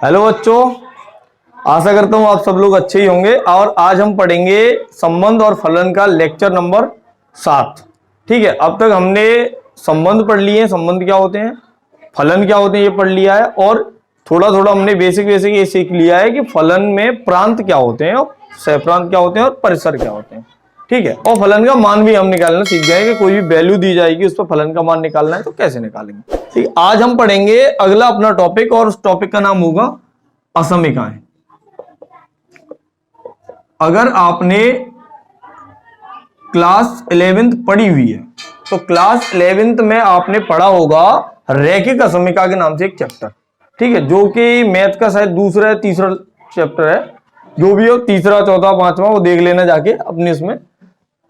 Hello बच्चों, आशा करता हूँ आप सब लोग अच्छे ही होंगे। और आज हम पढ़ेंगे संबंध और फलन का लेक्चर नंबर 7। ठीक है, अब तक हमने संबंध पढ़ लिए हैं, संबंध क्या होते हैं, फलन क्या होते हैं ये पढ़ लिया है, और थोड़ा थोड़ा हमने बेसिक ये सीख लिया है कि फलन में प्रांत क्या होते हैं और सहप्रांत क्या होते हैं और परिसर क्या होते हैं। ठीक है, और फलन का मान भी हम निकालना सीख गए कि कोई भी वैल्यू दी जाएगी उस पर फलन का मान निकालना है तो कैसे निकालेंगे। ठीक, आज हम पढ़ेंगे अगला अपना टॉपिक, और उस टॉपिक का नाम होगा असमिकाएं। अगर आपने क्लास 11th पढ़ी हुई है तो क्लास 11th में आपने पढ़ा होगा रैखिक असमिका के नाम से एक चैप्टर। ठीक है, जो कि मैथ का शायद दूसरा या तीसरा चैप्टर है, जो भी हो, तीसरा चौथा पांचवा वो देख लेना जाके अपने इसमें।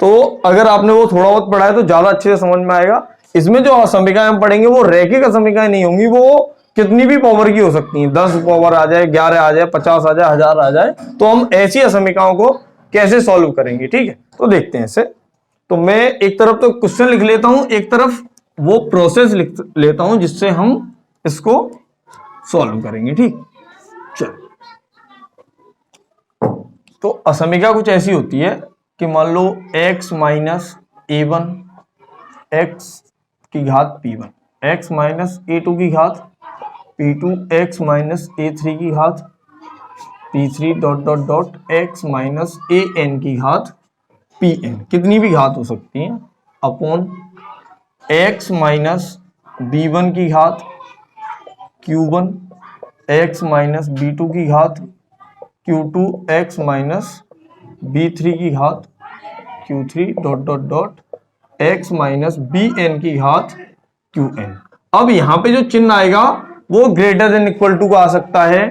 तो अगर आपने वो थोड़ा बहुत पढ़ा है तो ज्यादा अच्छे से समझ में आएगा। इसमें जो असमिकाएं हम पढ़ेंगे वो रैखिक असमिकाएं नहीं होंगी, वो कितनी भी पावर की हो सकती हैं, 10 पावर आ जाए, 11 आ जाए, 50 आ जाए, 1000 आ जाए। तो हम ऐसी असमिकाओं को कैसे सॉल्व करेंगे, ठीक है, तो देखते हैं इसे। तो मैं एक तरफ तो क्वेश्चन लिख लेता हूं, एक तरफ वो प्रोसेस लिख लेता हूं जिससे हम इसको सॉल्व करेंगे। ठीक, चलो। तो असमिका कुछ ऐसी होती है कि मान लो x माइनस a1 x की घात p1, x माइनस a2 की घात p2, x माइनस a3 की घात p3 dot dot dot x minus an की घात pn, कितनी भी घात हो सकती है, अपॉन x माइनस b1 की घात q1, x माइनस b2 की घात q2, x माइनस b3 की घात q3 dot dot dot x minus bn की घात qn। अब यहां पे जो चिन्ह आएगा वो ग्रेटर देन इक्वल टू का आ सकता है,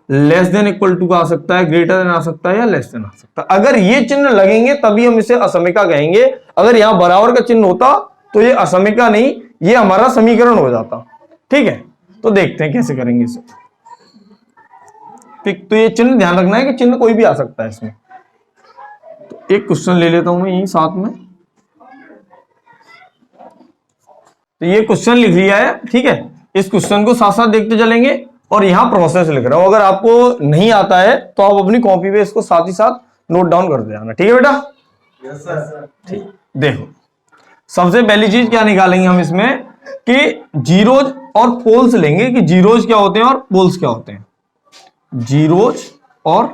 लेस देन इक्वल टू का आ सकता है, ग्रेटर देन आ सकता है या लेस देन आ सकता है। अगर ये चिन्ह लगेंगे तभी हम इसे असमिका कहेंगे। अगर यहां बराबर का चिन्ह होता तो ये असमिका नहीं, ये हमारा समीकरण हो जाता। ठीक है, तो देखते हैं कैसे करेंगे इसे। ठीक, तो ये चिन्ह ध्यान रखना है कि चिन्ह कोई भी आ सकता है इसमें। तो एक क्वेश्चन ले लेता हूं मैं यही साथ में। तो ये क्वेश्चन लिख लिया है, ठीक है, इस क्वेश्चन को साथ साथ देखते चलेंगे और यहां प्रोसेस लिख रहा हूं। अगर आपको नहीं आता है तो आप अपनी कॉपी पे इसको साथ ही साथ नोट डाउन करते जाना। ठीक है बेटा? Yes sir. ठीक, देखो सबसे पहली चीज क्या निकालेंगे हम इसमें कि जीरोज और पोल्स लेंगे कि जीरोज क्या होते हैं और पोल्स क्या होते हैं। जीरोज और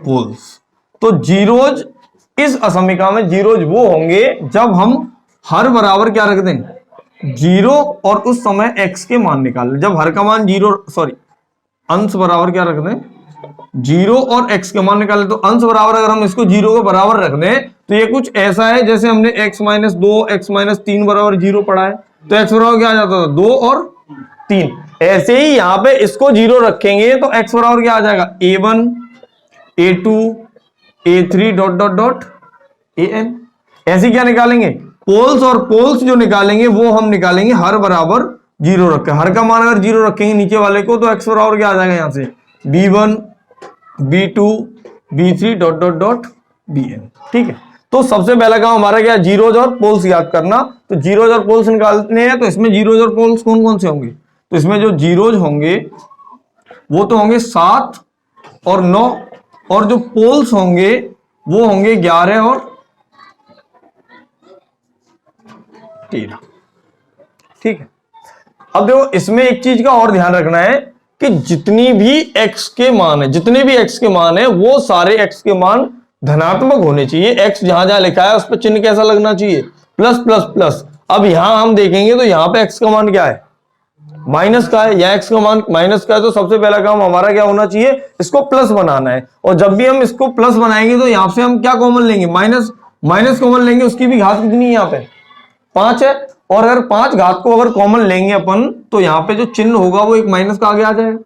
पोल्स, तो जीरोज इस असमिका में जीरोज वो होंगे जब हम हर बराबर क्या रख दें, जीरो, और उस समय x के मान निकाल लें। जब हर का मान जीरो, सॉरी अंश बराबर क्या रख दें, जीरो और x के मान निकाले। तो अंश बराबर अगर हम इसको जीरो के बराबर रख दें तो ये कुछ ऐसा है जैसे हमने x माइनस 2 x माइनस 3 बराबर जीरो पढ़ा है। तो x बराबर क्या आ जाता था, 2 और 3। ऐसे ही यहां पे इसको जीरो रखेंगे तो x बराबर क्या आ जाएगा, a1 a2 a3 dot dot dot an। ऐसे क्या निकालेंगे, पोल्स, और पोल्स जो निकालेंगे वो हम निकालेंगे हर बराबर जीरो रखे। हर का मान अगर जीरो रखेंगे नीचे वाले को तो x बराबर क्या आ जाएगा यहां से, b1 b2 b3 dot dot dot bn। ठीक है, तो सबसे पहला काम हमारा क्या, जीरोज और पोल्स याद करना। तो जीरोज और पोल्स निकालने हैं, तो इसमें जीरोज और पोल्स कौन कौन से होंगे, तो इसमें जो जीरोज होंगे वो तो होंगे 7 और 9, और जो पोल्स होंगे वो होंगे 11 और 13। ठीक है, अब देखो इसमें एक चीज का और ध्यान रखना है कि जितनी भी x के मान है, जितने भी x के मान है वो सारे x के मान धनात्मक होने चाहिए। x जहां जहां लिखा है उस पर चिन्ह कैसा लगना चाहिए, प्लस प्लस प्लस। अब यहां हम देखेंगे तो यहां पे x का मान क्या है, माइनस का है, या x का मान माइनस का है। तो सबसे पहला काम हमारा क्या होना चाहिए, इसको प्लस बनाना है। और जब भी हम इसको प्लस बनाएंगे तो यहां से हम क्या कॉमन लेंगे, माइनस, माइनस कॉमन लेंगे। उसकी भी घात कितनी है यहाँ पे, 5 है। और अगर 5 घात को अगर कॉमन लेंगे अपन तो यहाँ पे जो चिन्ह होगा वो एक माइनस का आगे आ जाएगा।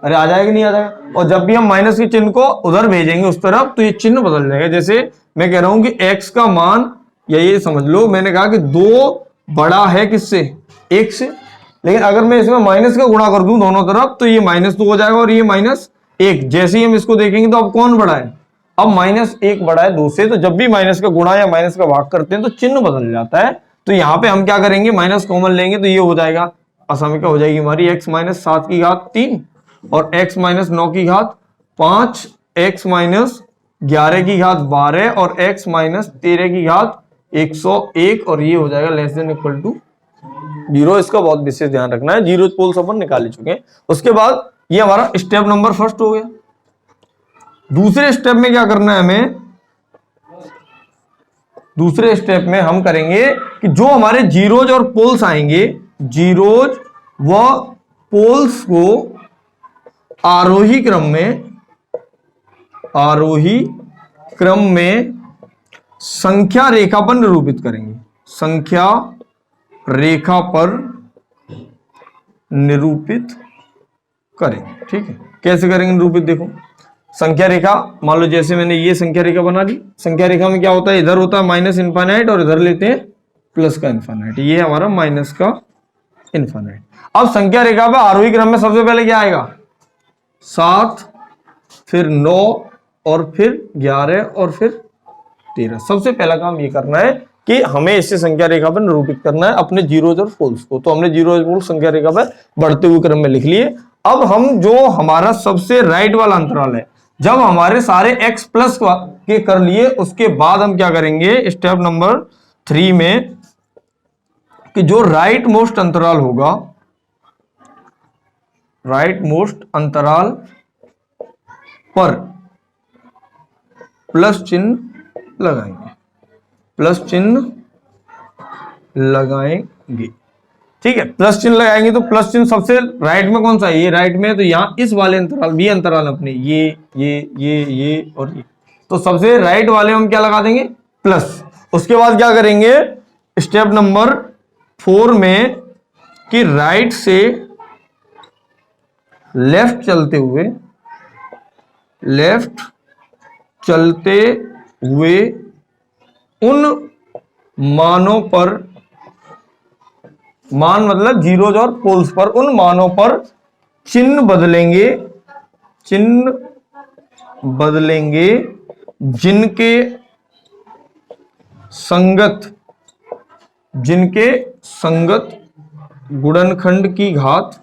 अरे आ जाएगा नहीं आ जाएगा। और जब भी हम माइनस के चिन्ह को उधर भेजेंगे उस तरफ तो ये चिन्ह बदल जाएगा। जैसे मैं कह रहा हूं कि x का मान, या ये समझ लो मैंने कहा कि 2 बड़ा है किससे, 1 से, लेकिन अगर मैं इसमें माइनस का गुणा कर दूं दोनों तरफ तो ये -2 हो जाएगा और ये -1। जैसे ही हम इसको देखेंगे तो अब कौन बड़ा है, अब -1 बड़ा है 2 से। तो जब भी माइनस का गुणा या माइनस का भाग करते हैं तो चिन्ह बदल जाता है। तो यहां पे हम क्या करेंगे, माइनस कॉमन लेंगे तो ये हो जाएगा, असमिका हो जाएगी हमारी x माइनस 7 की घात 3 और x माइनस 9 की घात 5, x माइनस 11 की घात 12 और x माइनस 13 की घात 101 और ये हो जाएगा लेस देन इक्वल टू 0। इसका बहुत विशेष ध्यान रखना है। जीरो पोल्स अपन निकाल चुके हैं। उसके बाद ये हमारा स्टेप नंबर फर्स्ट हो गया। दूसरे स्टेप में क्या करना है हमें? दूसरे स्टेप में हम करेंगे कि जो हमारे जीरोज और पोल्स आएंगे, जीरोज व पोल्स को आरोही क्रम में संख्या रेखा पर निरूपित करेंगे। संख्या रेखा पर निरूपित करेंगे। ठीक है, कैसे करेंगे निरूपित? देखो, संख्या रेखा, मान लो जैसे मैंने ये संख्या रेखा बना ली। संख्या रेखा में क्या होता है? इधर होता है माइनस इनफाइनाइट और इधर लेते हैं प्लस का इनफाइनाइट। ये हमारा माइनस का इनफाइनाइट। अब संख्या रेखा पे आरोही क्रम में सबसे पहले क्या आएगा? 7, फिर 9 और फिर 11 और फिर 13। सबसे पहला काम ये करना है कि हमें इससे संख्या रेखा पर निरूपित करना है अपने जीरोज और पोल्स को। तो हमने जीरोज और पोल्स संख्या रेखा पर बढ़ते हुए क्रम में लिख लिए। अब हम जो हमारा सबसे राइट वाला अंतराल है, जब हमारे सारे x प्लस के कर लिए, उसके बाद हम क्या करेंगे स्टेप नंबर 3 में कि जो राइट मोस्ट अंतराल होगा, राइट मोस्ट अंतराल पर प्लस चिन्ह लगाएंगे। प्लस चिन्ह लगाएंगे। ठीक है, प्लस चिन्ह लगाएंगे तो प्लस चिन्ह सबसे राइट में कौन सा है? ये राइट में है, तो यहां इस वाले अंतराल, बी अंतराल अपने ये और ये, तो सबसे राइट वाले हम क्या लगा देंगे? प्लस। उसके बाद क्या करेंगे स्टेप नंबर 4 में कि राइट से लेफ्ट चलते हुए उन मानों पर, मान मतलब जीरोज और पोल्स पर, उन मानों पर चिन्ह बदलेंगे जिनके संगत गुणनखंड की घात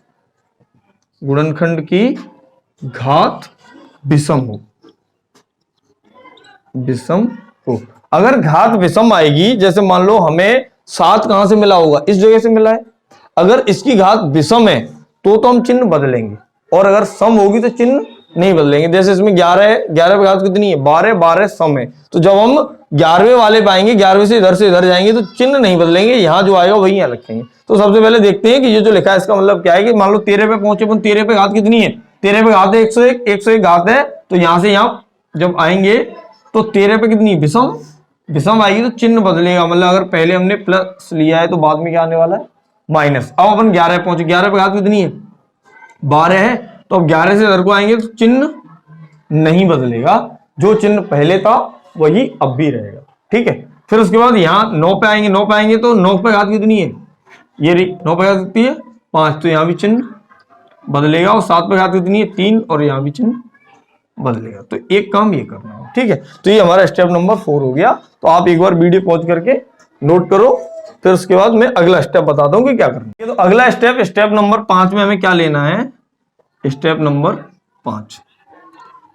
विषम हो। अगर घात विषम आएगी, जैसे मान लो हमें 7 कहां से मिला होगा? इस जगह से मिला है। अगर इसकी घात विषम है तो हम चिन्ह बदलेंगे, और अगर सम होगी तो चिन्ह नहीं बदलेंगे। जैसे इसमें 11 है, 11 पे घात कितनी है? 12, 12 सम है, तो जब हम 11वें वाले पाएंगे, 11वें से इधर जाएंगे तो चिन्ह नहीं बदलेंगे, यहां जो आएगा वही यहां रखेंगे। तो सबसे पहले देखते हैं कि ये जो लिखा है इसका मतलब क्या है। कि मान लो 13 पे पहुंचे, 13 पे घात कितनी है? 13 पे घात है 101, 101 घात है, तो यहां से यहां जब आएंगे तो 13 पे कितनी? विषम आएगी, तो चिन्ह बदलेगा। मतलब अगर पहले हमने प्लस लिया है तो बाद में क्या आने वाला है? माइनस। अब अपन 11 पहुंचे, 11 पे घात कितनी है? 12 है, तो अब 11 से इधर को आएंगे तो चिन्ह नहीं बदलेगा, जो चिन्ह पहले था वही अब भी रहेगा। ठीक है, फिर उसके बाद यहाँ 9 पे आएंगे तो 9 पे घात कितनी है? ये 9 पे घात कितनी है? 5, तो यहाँ भी चिन्ह बदलेगा। और 7 पे घात कितनी है? 3, और यहाँ भी चिन्ह बदलेगा। तो एक काम ये करना है। ठीक है, तो ये हमारा स्टेप नंबर 4 हो गया। तो आप एक बार वीडियो पॉज करके नोट करो, फिर उसके बाद मैं अगला स्टेप बताता हूं कि क्या करना है। तो अगला स्टेप नंबर 5 में हमें क्या लेना है? Step number 5।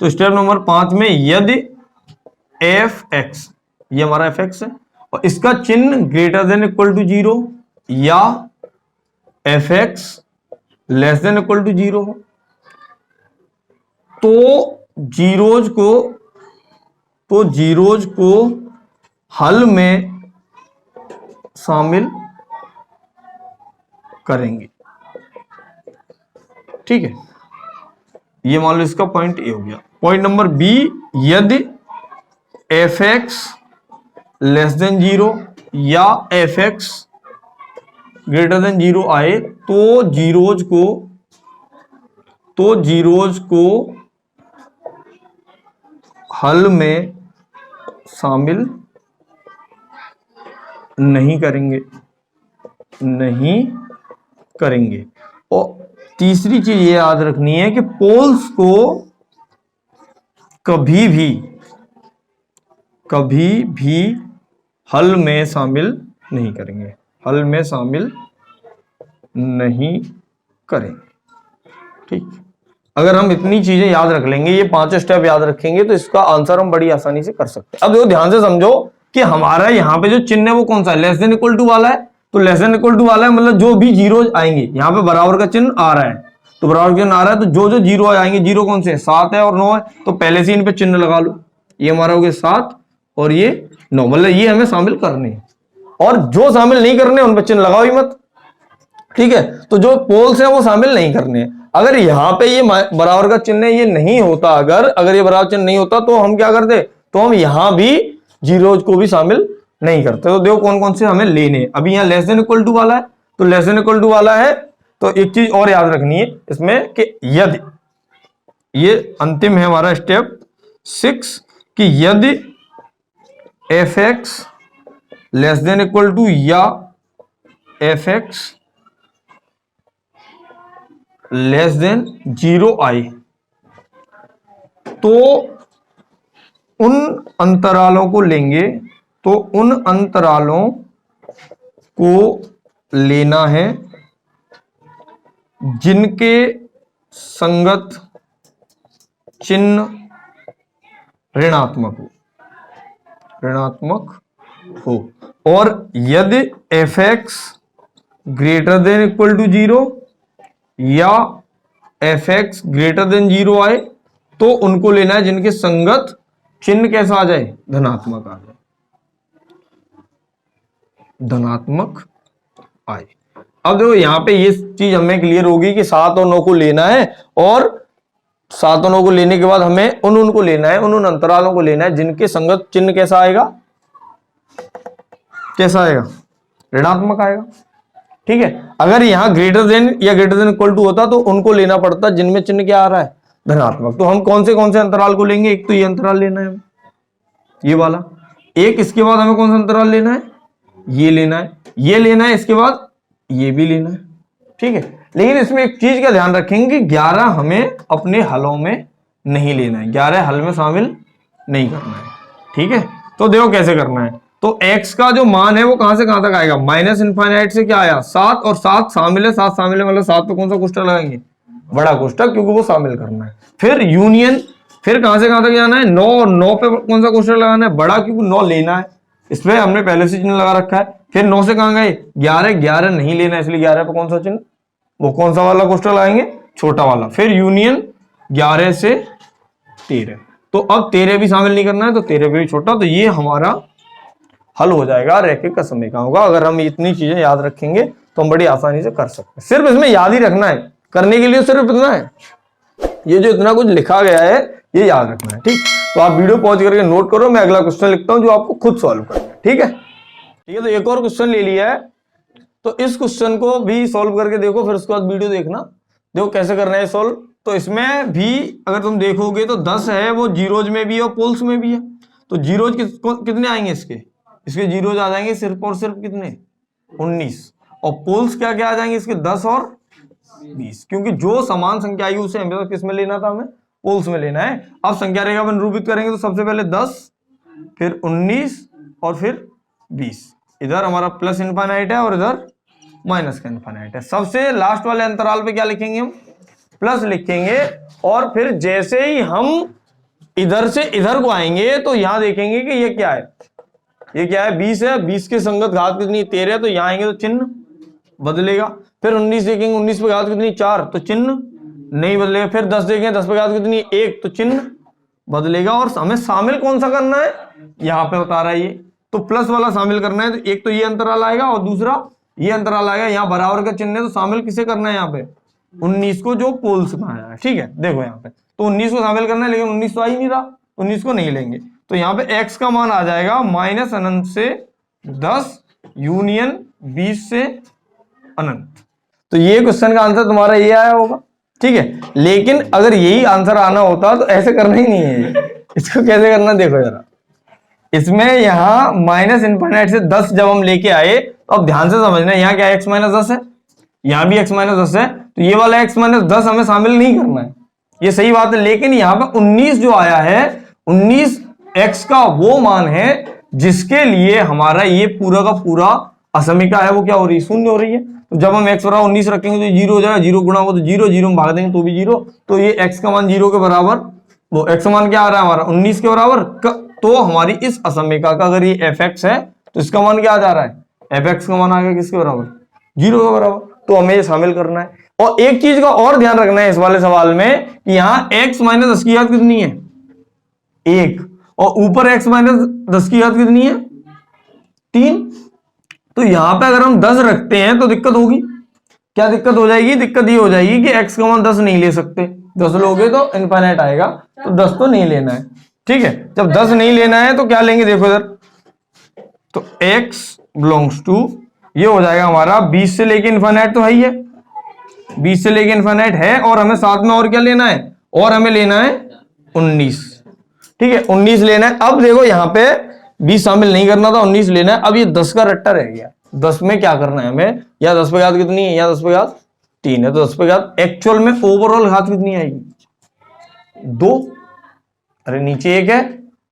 तो स्टेप नंबर 5 में यदि fx, ये हमारा fx है, और इसका चिन्ह ग्रेटर देन इक्वल टू 0 या fx less than equal to 0 हो, तो जीरोज को हल में शामिल करेंगे। ठीक है, ये मान लो इसका पॉइंट ए हो गया। पॉइंट नंबर बी, यदि fx लेस देन 0 या fx ग्रेटर देन 0 आए तो जीरोज को हल में शामिल नहीं करेंगे। और तीसरी चीज ये याद रखनी है कि पोल्स को कभी भी हल में शामिल नहीं करेंगे। ठीक, अगर हम इतनी चीजें याद रख लेंगे, ये 5 स्टेप याद रखेंगे, तो इसका आंसर हम बड़ी आसानी से कर सकते हैं। अब देखो ध्यान से समझो कि हमारा यहाँ पे जो चिन्ह है वो कौन सा है, लेस देन इक्वल टू वाला है। तो लेस देन इक्वल टू वाला है मतलब जो भी जीरो आएंगे, यहाँ पे बराबर का चिन्ह आ रहा है, तो बराबर चिन्ह आ रहा है, तो जो जो जीरो आएंगे, जीरो कौन से 7 है और 9 है, तो पहले से इन पे चिन्ह लगा लो। ये हमारा हो गया 7 और ये 9, मतलब ये हमें शामिल करने हैं, और जो शामिल नहीं करने उन पे चिन्ह लगाओ ही मत, ठीक है। तो जो पोल्स है वो शामिल नहीं करने। अगर यहाँ पे ये बराबर का चिन्ह ये नहीं होता, अगर ये बराबर चिन्ह नहीं होता तो हम क्या करते, तो हम यहां भी जीरोज को भी शामिल नहीं करते। तो देखो कौन कौन से हमें लेने। अभी यहाँ लेस देन इक्वल टू वाला है, तो लेस देन इक्वल टू वाला है, तो एक चीज और याद रखनी है इसमें कि यदि, ये अंतिम है हमारा स्टेप 6, कि यदि f x less than equal to या एफ एक्स लेस देन 0 आए, तो उन अंतरालों को लेंगे, तो उन अंतरालों को लेना है जिनके संगत चिन्ह ऋणात्मक हो, और यदि f x greater than equal to 0 या एफ एक्स ग्रेटर देन 0 आए, तो उनको लेना है जिनके संगत चिन्ह कैसा आ जाए, धनात्मक आ जाए, धनात्मक आए। अब देखो यहाँ पे ये चीज हमें क्लियर होगी कि 7 और 9 को लेना है, और 7 और 9 को लेने के बाद हमें उनको लेना है, उन अंतरालों को लेना है जिनके संगत चिन्ह कैसा आएगा, कैसा आएगा, ऋणात्मक आएगा, ठीक है। अगर यहाँ ग्रेटर देन या ग्रेटर देन इक्वल टू होता तो उनको लेना पड़ता जिनमें चिन्ह क्या आ रहा है, धनात्मक। तो हम कौन से अंतराल को लेंगे, एक तो ये अंतराल लेना है, ये वाला एक, इसके बाद हमें कौन सा अंतराल लेना है, ये लेना है, ये लेना है, इसके बाद ये भी लेना है, ठीक है। लेकिन इसमें एक चीज का ध्यान रखेंगे, 11 हमें अपने हलों में नहीं लेना है, 11 हल में शामिल नहीं करना है, ठीक है। तो देखो कैसे करना है, तो x का जो मान है वो कहां से कहां तक आएगा, माइनस इनफाइनाइट से क्या आया 7, और 7 शामिल है, 7 शामिल है मतलब 7 पे कौन सा कोष्ठक लगाएंगे, बड़ा कोष्ठक, क्योंकि वो शामिल करना है। फिर यूनियन, फिर कहां से कहां तक जाना है, 9, और 9 पे कौन सा कोष्ठक लगाना है, बड़ा, क्योंकि 9 लेना है, इस पे हमने पहले से चिन्ह लगा रखा है। फिर 9 से कहां गए, 11 नहीं लेना है, इसलिए 11 पे कौन सा चिन्ह, वो कौन सा वाला कोष्ठक लगाएंगे, छोटा वाला। फिर यूनियन 11 से 13, तो अब 13 भी शामिल नहीं करना है, तो 13 पे भी छोटा, तो ये हमारा हल हो जाएगा रैखिक का समीकरण होगा। अगर हम इतनी चीजें याद रखेंगे तो हम बड़ी आसानी से कर सकते हैं। सिर्फ इसमें याद ही रखना है, करने के लिए सिर्फ इतना है, ये जो इतना कुछ लिखा गया है ये याद रखना है, ठीक। तो आप वीडियो पॉज करके नोट करो, मैं अगला क्वेश्चन लिखता हूं जो आपको खुद सॉल्व करना है, ठीक है। ठीक है, तो एक और क्वेश्चन ले लिया है, तो इस क्वेश्चन को भी सॉल्व करके देखो, फिर उसके बाद वीडियो देखना, देखो कैसे करना है सॉल्व। तो इसमें भी अगर तुम देखोगे तो 10 है, वो जीरोज में भी है और पोल्स में भी है। तो जीरोज कितने आएंगे, इसके जीरोज आ जाएंगे सिर्फ और सिर्फ कितने, 19, और पोल्स क्या क्या आ जाएंगे इसके, 10 और 20, क्योंकि जो समान संख्या आई उसे हमें किस में लेना था, हमें पोल्स में लेना है। अब संख्या रेखा में निरूपित करेंगे तो सबसे पहले 10, फिर 19 और फिर 20, इधर हमारा प्लस इनफाइनाइट है और इधर माइनस का इनफाइनाइट है। सबसे लास्ट वाले अंतराल पे क्या लिखेंगे, हम प्लस लिखेंगे, और फिर जैसे ही हम इधर से इधर को आएंगे तो यहां देखेंगे कि ये क्या है, ये क्या है, 20 है, 20 के संगत घात कितनी, 13, तो यहां आएंगे तो चिन्ह बदलेगा। फिर 19 देखेंगे, 19 पे घात कितनी, 4, तो चिन्ह नहीं बदलेगा। फिर 10 देखेंगे, 10 पे घात कितनी, 1, तो चिन्ह बदलेगा। और हमें शामिल कौन सा करना है, यहाँ पे बता रहा है ये, तो प्लस वाला शामिल करना है। तो एक तो ये अंतराल आएगा और दूसरा ये अंतराल आएगा, यहाँ बराबर का चिन्ह है, तो शामिल किसे करना है, यहाँ पे 19 को, जो पोल्स में आया है, ठीक है। देखो यहाँ पे तो 19 को शामिल करना है, लेकिन 19 तो आ ही नहीं रहा, 19 को नहीं लेंगे। तो यहाँ पे x का मान आ जाएगा माइनस अनंत से 10 यूनियन 20 से अनंत। तो ये क्वेश्चन का आंसर तुम्हारा ये आया होगा, ठीक है। लेकिन अगर यही आंसर आना होता तो ऐसे करना ही नहीं है, इसको कैसे करना देखो जरा। इसमें यहाँ माइनस इनफाइनाइट से 10 जब हम लेके आए, तो अब ध्यान से समझना, यहाँ क्या x माइनस 10 है, यहाँ भी x माइनस 10 है, तो ये वाला x माइनस 10 हमें शामिल नहीं करना है, ये सही बात है। लेकिन यहाँ पर 19 जो आया है, 19 x का वो मान है जिसके लिए हमारा ये पूरा का पूरा असमिका है वो क्या हो रही है, शून्य हो रही है। तो जब हम x बराबर 19 रखेंगे तो जीरो हो जाएगा, जीरो गुणा हो तो जीरो, जीरो में भाग देंगे तो भी जीरो, तो ये x का मान जीरो के बराबर, वो x का मान क्या आ रहा है हमारा 19 के बराबर तो हमारी इस असमिका का अगर ये fx है तो इसका मान क्या आ जा रहा है, fx का मान आ गया किसके बराबर, जीरो के बराबर। तो हमें ये शामिल करना है। और एक चीज का और ध्यान रखना है इस वाले सवाल में कि यहाँ x माइनस 10 की घात कितनी है, एक, और ऊपर x माइनस 10 की घात कितनी है, 3। तो यहां पे अगर हम 10 रखते हैं तो दिक्कत होगी। क्या दिक्कत हो जाएगी, दिक्कत ये हो जाएगी कि x का मान 10 नहीं ले सकते, 10 लोगे तो इनफाइनाइट आएगा, तो 10 तो नहीं लेना है। ठीक है, जब 10 नहीं लेना है तो क्या लेंगे, देखो इधर, तो x बिलोंग्स टू, ये हो जाएगा हमारा 20 से लेके इनफाइनाइट तो है ही है, 20 से लेके इनफाइनाइट है, और हमें साथ में और क्या लेना है, और हमें लेना है 19। ठीक है, 19 लेना है। अब देखो यहाँ पे 20 शामिल नहीं करना था, 19 लेना है। अब ये 10 का रट्टा रह गया, 10 में क्या करना है हमें, या 10 पे घात कितनी है, या 10 पे घात 3 है, तो 10 पे घात एक्चुअल में ओवरऑल घात कितनी आएगी, 2। अरे नीचे 1 है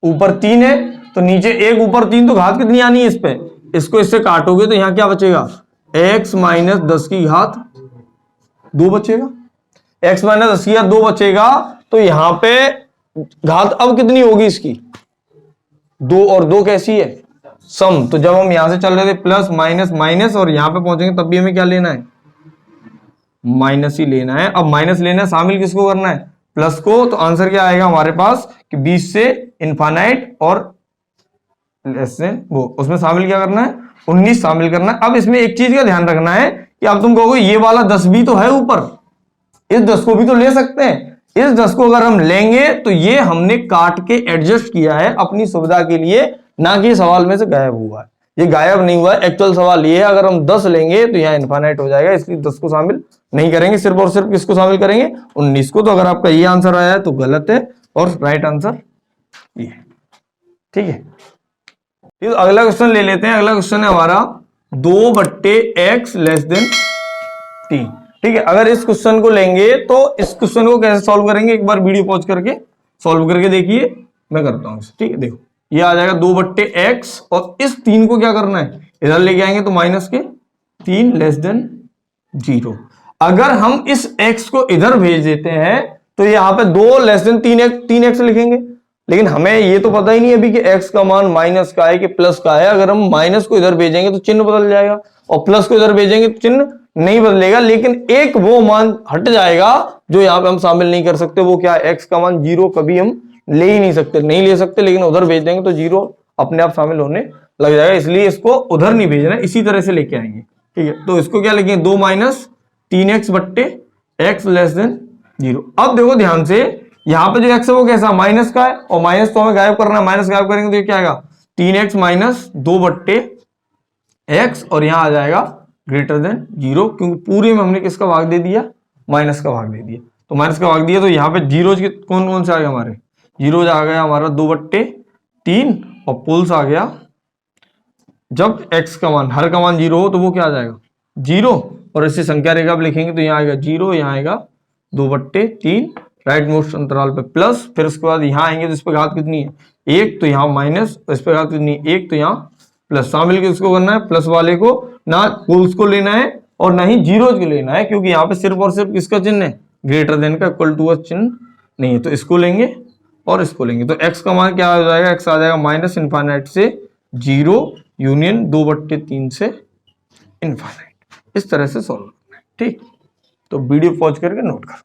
ऊपर 3 है, तो नीचे 1 ऊपर 3, तो घात कितनी आनी है इस पे, इसको इससे काटोगे तो यहाँ क्या बचेगा, x माइनस 10 की घात 2 बचेगा, x माइनस 10 की घात 2 बचेगा। तो यहाँ पे घात अब कितनी होगी इसकी, 2 और 2 कैसी है, सम। तो जब हम यहां से चल रहे थे प्लस माइनस माइनस, और यहां पे पहुंचेंगे तब भी हमें क्या लेना है, माइनस ही लेना है। अब माइनस लेना है, शामिल किसको करना है, प्लस को। तो आंसर क्या आएगा हमारे पास कि 20 से इनफाइनाइट और लेस देन वो, उसमें शामिल क्या करना है, 19 शामिल करना है। अब इसमें एक चीज का ध्यान रखना है कि अब तुम कहोगे ये वाला 10 भी तो है ऊपर, इस 10 को भी तो ले सकते हैं। इस 10 को अगर हम लेंगे तो ये हमने काट के एडजस्ट किया है अपनी सुविधा के लिए, ना कि सवाल में से गायब हुआ है, ये गायब नहीं हुआ है। एक्चुअल सवाल ये है, अगर हम 10 लेंगे तो यहाँ इनफाइनाइट हो जाएगा, इसलिए 10 को शामिल नहीं करेंगे, सिर्फ और सिर्फ किसको शामिल करेंगे, 19 को। तो अगर आपका ये आंसर आया है तो गलत है, और राइट आंसर ये। ठीक है, तो अगला क्वेश्चन ले लेते हैं। अगला क्वेश्चन है हमारा 2/x लेस देन 3। ठीक है, अगर इस क्वेश्चन को लेंगे तो इस क्वेश्चन को कैसे सॉल्व करेंगे, एक बार वीडियो पॉज करके सॉल्व करके देखिए, मैं करता हूं। ठीक है, देखो ये आ जाएगा 2/x, और इस 3 को क्या करना है, इधर लेके आएंगे तो माइनस के 3 लेस देन 0। अगर हम इस x को इधर भेज देते हैं तो यहाँ पे 2 लेस देन 3x लिखेंगे, लेकिन हमें ये तो पता ही नहीं अभी कि x का मान माइनस का है कि प्लस का है। अगर हम माइनस को इधर भेजेंगे तो चिन्ह बदल जाएगा, और प्लस को इधर भेजेंगे तो चिन्ह नहीं बदलेगा, लेकिन एक वो मान हट जाएगा जो यहाँ पे हम शामिल नहीं कर सकते। वो क्या है, x का मान 0 कभी हम ले ही नहीं सकते, नहीं ले सकते, लेकिन उधर भेज देंगे तो 0 अपने आप शामिल होने लग जाएगा, इसलिए इसको उधर नहीं भेजना, इसी तरह से लेके आएंगे। ठीक है, तो इसको क्या लिखेंगे, 2 माइनस 3x बट्टे x लेस देन 0। अब देखो ध्यान से, यहाँ पे जो x है वो कैसा, माइनस का है, और माइनस तो हमें गायब करना है, माइनस गायब करेंगे तो ये क्या आएगा, 3x माइनस 2/x, और यहाँ आ जाएगा ग्रेटर देन 0, क्योंकि पूरे में हमने किसका भाग दे दिया, माइनस का भाग दे दिया। तो माइनस का भाग दिया, तो यहाँ पे जीरोज कौन कौन से आ गए हमारे, जीरोज आ गया हमारा 2/3, और पोल्स आ गया, जब x का मान, हर का मान 0 हो तो वो क्या आ जाएगा 0, और इसे संख्या रेखा पे लिखेंगे तो यहाँ आएगा 0, यहाँ आएगा 2/3 राइट मोस्ट अंतराल पे प्लस, फिर उसके बाद यहाँ आएंगे तो इस पे घात कितनी है 1, तो यहाँ माइनस, इस पे घात कितनी है 1, तो यहाँ प्लस। शामिल किसको करना है, प्लस वाले को, ना पोल्स को लेना है और ना ही जीरोज को लेना है, क्योंकि यहाँ पे सिर्फ और सिर्फ किसका चिन्ह है, ग्रेटर देन का, इक्वल टू का चिन्ह नहीं है। तो इसको लेंगे और इसको लेंगे, तो x का मान क्या हो जाएगा, x आ जाएगा माइनस इनफाइनाइट से 0 यूनियन 2/3 से इनफाइनाइट। इस तरह से सॉल्व करना है। ठीक, तो वीडियो पॉज करके नोट करो।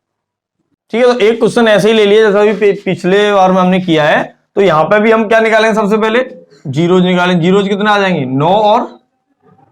ठीक है, तो एक क्वेश्चन ऐसे ही ले लिया जैसा भी पिछले बार में हमने किया है। तो यहाँ पे भी हम क्या निकालेंगे, सबसे पहले जीरोज निकालेंगे। जीरोज कितने आ जाएंगे, 9 और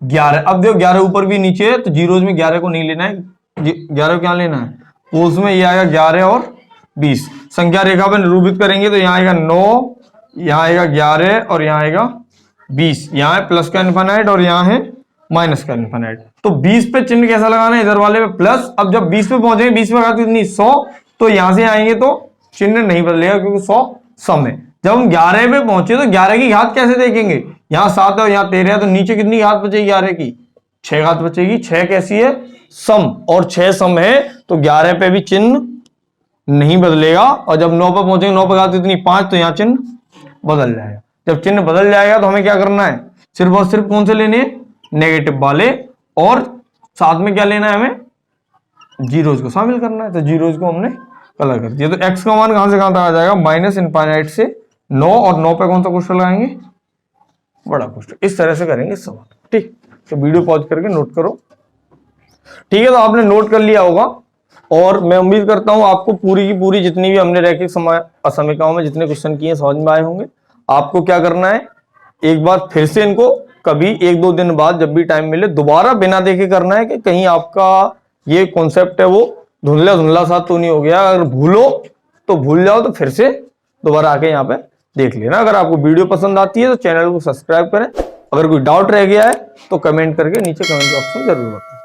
11। अब देखो 11 ऊपर भी नीचे है, तो जीरोज में 11 को नहीं लेना है, 11 को क्या लेना है, पोल्स में ये आएगा 11 और 20। संख्या रेखा पर निरूपित करेंगे तो यहाँ आएगा 9, यहाँ आएगा 11 और यहाँ आएगा 20। यहाँ है प्लस का इनफाइनाइट और यहाँ है माइनस का इनफाइनाइट। तो 20 पे चिन्ह कैसा लगाना है, इधर वाले पे प्लस। अब जब 20 पे पहुंचेंगे, 20 पे घात कितनी 100, तो यहां से आएंगे तो चिन्ह नहीं बदलेगा क्योंकि 100 सम है। जब हम 11 पे पहुंचे तो 11 की घात कैसे देखेंगे, यहाँ 7 है और यहाँ 13 है, तो नीचे कितनी घात बचेगी 11 की, 6 घात बचेगी। 6 कैसी है, सम, और 6 सम है, तो 11 पे भी चिन्ह नहीं बदलेगा। और जब 9 पे पहुंचेंगे, 9 पे घात कितनी 5, तो यहाँ चिन्ह बदल जाएगा। जब चिन्ह बदल जाएगा तो हमें क्या करना है, सिर्फ और सिर्फ कौन से लेने, नेगेटिव वाले, और साथ में क्या लेना है हमें, जीरोज को शामिल करना है, तो जीरोज को हमने कलर कर दिया। तो x का मान कहां से कहां तक आ जाएगा, माइनस इनफाइनाइट से 9, और 9 पे कौन सा क्वेश्चन लगाएंगे, बड़ा क्वेश्चन। इस तरह से करेंगे सवाल, ठीक। तो वीडियो पॉज करके नोट करो, ठीक है। तो आपने नोट कर लिया होगा, और मैं उम्मीद करता हूं आपको पूरी की पूरी जितनी भी हमने रैखिक असमीकाओं में जितने क्वेश्चन किए समझ में आए होंगे। आपको क्या करना है, एक बार फिर से इनको कभी 1-2 दिन बाद जब भी टाइम मिले दोबारा बिना देखे करना है, कि कहीं आपका ये कॉन्सेप्ट है वो धुंधला धुंधला सा तो नहीं हो गया। अगर भूलो तो भूल जाओ, तो फिर से दोबारा आके यहाँ पे देख लेना। अगर आपको वीडियो पसंद आती है तो चैनल को सब्सक्राइब करें। अगर कोई डाउट रह गया है तो कमेंट करके नीचे कमेंट बॉक्स में जरूर बताएं।